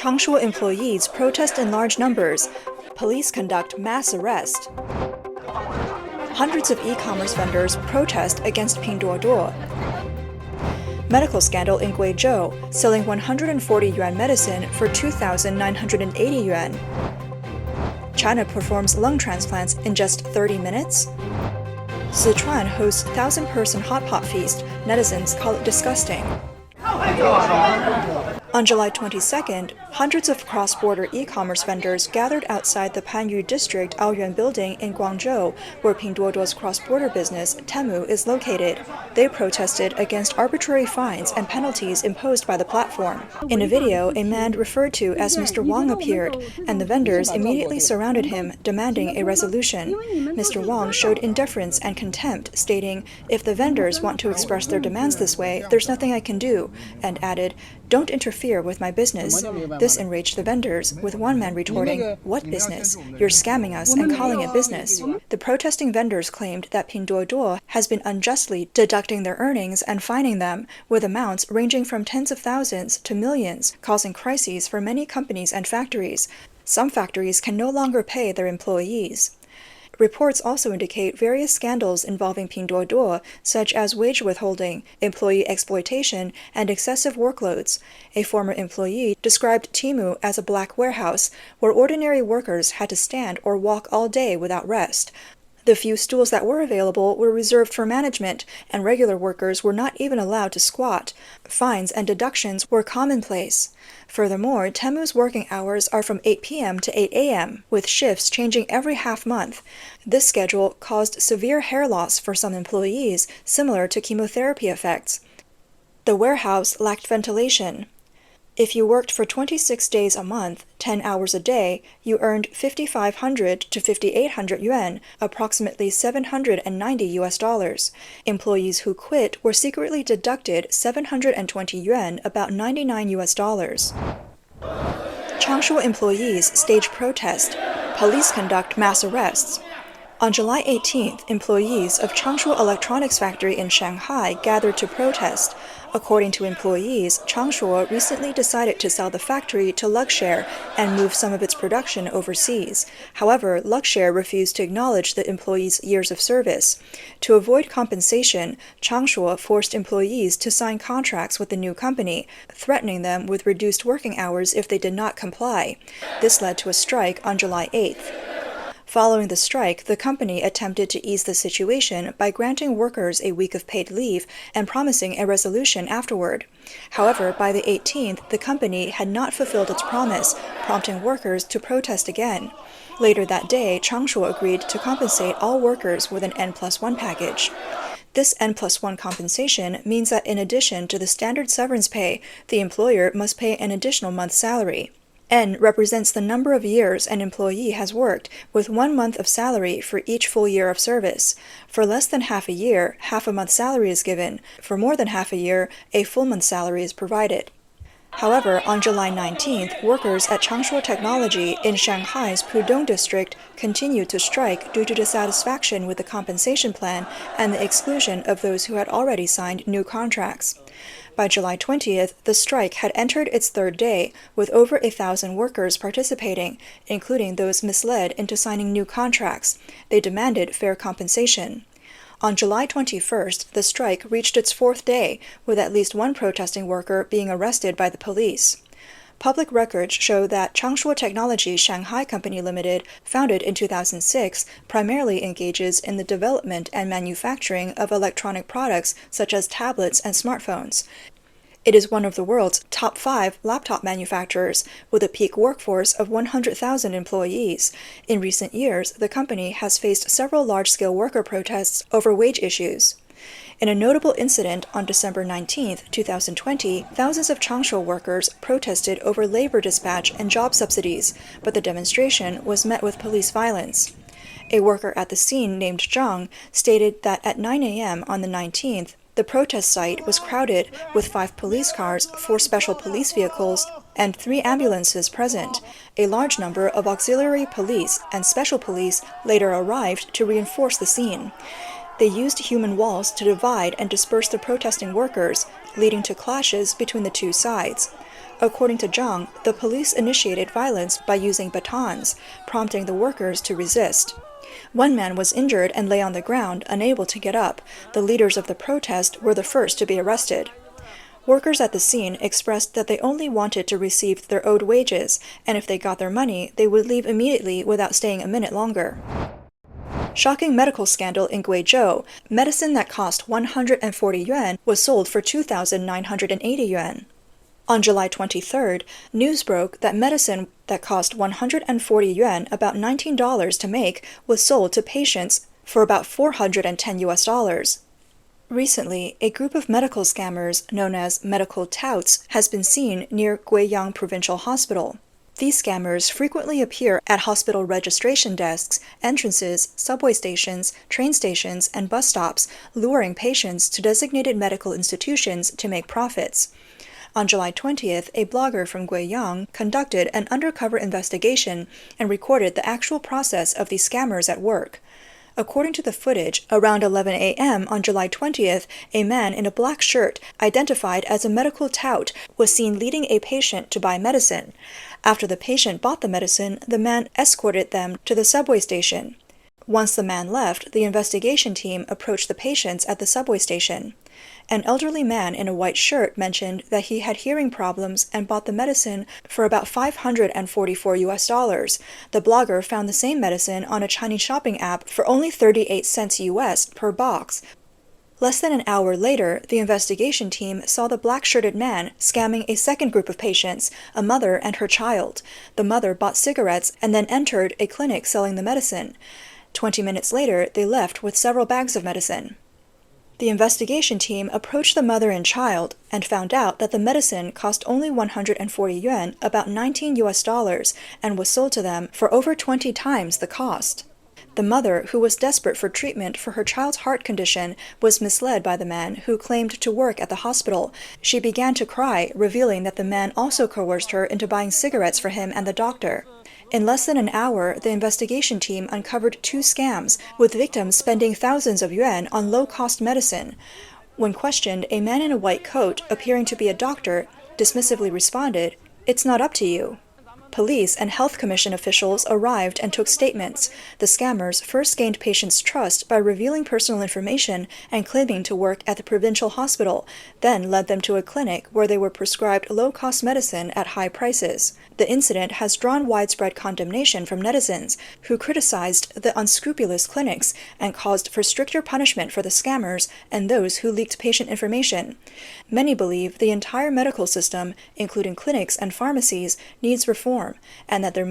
Changshuo employees protest in large numbers. Police conduct mass arrest. Hundreds of e-commerce vendors protest against Pinduoduo. Medical scandal in Guizhou, selling 140 yuan medicine for 2,980 yuan. China performs lung transplants in just 30 minutes. Sichuan hosts 1,000-person hot pot feast. Netizens call it disgusting. On July 22nd, hundreds of cross-border e-commerce vendors gathered outside the Panyu District Aoyuan building in Guangzhou, where Pinduoduo's cross-border business, Temu, is located. They protested against arbitrary fines and penalties imposed by the platform. In a video, a man referred to as Mr. Wang appeared, and the vendors immediately surrounded him, demanding a resolution. Mr. Wang showed indifference and contempt, stating, "If the vendors want to express their demands this way, there's nothing I can do," and added, "Don't interfere with my business." This enraged the vendors, with one man retorting, "What business? You're scamming us and calling it business." The protesting vendors claimed that Pinduoduo has been unjustly deducting their earnings and fining them, with amounts ranging from tens of thousands to millions, causing crises for many companies and factories. Some factories can no longer pay their employees. Reports also indicate various scandals involving Pinduoduo, such as wage withholding, employee exploitation, and excessive workloads. A former employee described Temu as a black warehouse, where ordinary workers had to stand or walk all day without rest. The few stools that were available were reserved for management, and regular workers were not even allowed to squat. Fines and deductions were commonplace. Furthermore, Temu's working hours are from 8 p.m. to 8 a.m., with shifts changing every half-month. This schedule caused severe hair loss for some employees, similar to chemotherapy effects. The warehouse lacked ventilation. If you worked for 26 days a month, 10 hours a day, you earned 5,500 to 5,800 yuan, approximately $790. Employees who quit were secretly deducted 720 yuan, about $99. Changshuo employees stage protest. Police conduct mass arrests. On July 18th, employees of Changshuo Electronics Factory in Shanghai gathered to protest. According to employees, Changshuo recently decided to sell the factory to Luxshare and move some of its production overseas. However, Luxshare refused to acknowledge the employees' years of service. To avoid compensation, Changshuo forced employees to sign contracts with the new company, threatening them with reduced working hours if they did not comply. This led to a strike on July 8th. Following the strike, the company attempted to ease the situation by granting workers a week of paid leave and promising a resolution afterward. However, by the 18th, the company had not fulfilled its promise, prompting workers to protest again. Later that day, Changshuo agreed to compensate all workers with an N+1 package. This N+1 compensation means that in addition to the standard severance pay, the employer must pay an additional month's salary. N represents the number of years an employee has worked, with 1 month of salary for each full year of service. For less than half a year, half a month's salary is given. For more than half a year, a full month's salary is provided. However, on July 19th, workers at Changshuo Technology in Shanghai's Pudong district continued to strike due to dissatisfaction with the compensation plan and the exclusion of those who had already signed new contracts. By July 20th, the strike had entered its third day, with over 1,000 workers participating, including those misled into signing new contracts. They demanded fair compensation. On July 21st, the strike reached its fourth day, with at least one protesting worker being arrested by the police. Public records show that Changshuo Technology Shanghai Company Limited, founded in 2006, primarily engages in the development and manufacturing of electronic products such as tablets and smartphones. It is one of the world's top 5 laptop manufacturers, with a peak workforce of 100,000 employees. In recent years, the company has faced several large-scale worker protests over wage issues. In a notable incident on December 19, 2020, thousands of Changshuo workers protested over labor dispatch and job subsidies, but the demonstration was met with police violence. A worker at the scene named Zhang stated that at 9 a.m. on the 19th, the protest site was crowded with 5 police cars, 4 special police vehicles, and 3 ambulances present. A large number of auxiliary police and special police later arrived to reinforce the scene. They used human walls to divide and disperse the protesting workers, leading to clashes between the two sides. According to Zhang, the police initiated violence by using batons, prompting the workers to resist. One man was injured and lay on the ground, unable to get up. The leaders of the protest were the first to be arrested. Workers at the scene expressed that they only wanted to receive their owed wages, and if they got their money, they would leave immediately without staying a minute longer. Shocking medical scandal in Guizhou. Medicine that cost 140 yuan was sold for 2,980 yuan. On July 23rd, news broke that medicine that cost 140 yuan, about $19 to make, was sold to patients for about $410. Recently, a group of medical scammers known as medical touts has been seen near Guiyang Provincial Hospital. These scammers frequently appear at hospital registration desks, entrances, subway stations, train stations, and bus stops, luring patients to designated medical institutions to make profits. On July 20th, a blogger from Guiyang conducted an undercover investigation and recorded the actual process of these scammers at work. According to the footage, around 11 a.m. on July 20th, a man in a black shirt, identified as a medical tout, was seen leading a patient to buy medicine. After the patient bought the medicine, the man escorted them to the subway station. Once the man left, the investigation team approached the patients at the subway station. An elderly man in a white shirt mentioned that he had hearing problems and bought the medicine for about $544. The blogger found the same medicine on a Chinese shopping app for only 38 cents US per box. Less than an hour later, the investigation team saw the black-shirted man scamming a second group of patients, a mother and her child. The mother bought cigarettes and then entered a clinic selling the medicine. 20 minutes later, they left with several bags of medicine. The investigation team approached the mother and child and found out that the medicine cost only 140 yuan, about $19, and was sold to them for over 20 times the cost. The mother, who was desperate for treatment for her child's heart condition, was misled by the man, who claimed to work at the hospital. She began to cry, revealing that the man also coerced her into buying cigarettes for him and the doctor. In less than an hour, the investigation team uncovered 2 scams, with victims spending thousands of yuan on low-cost medicine. When questioned, a man in a white coat, appearing to be a doctor, dismissively responded, "It's not up to you." Police and health commission officials arrived and took statements. The scammers first gained patients' trust by revealing personal information and claiming to work at the provincial hospital, then led them to a clinic where they were prescribed low-cost medicine at high prices. The incident has drawn widespread condemnation from netizens, who criticized the unscrupulous clinics and caused for stricter punishment for the scammers and those who leaked patient information. Many believe the entire medical system, including clinics and pharmacies, needs reform, and that there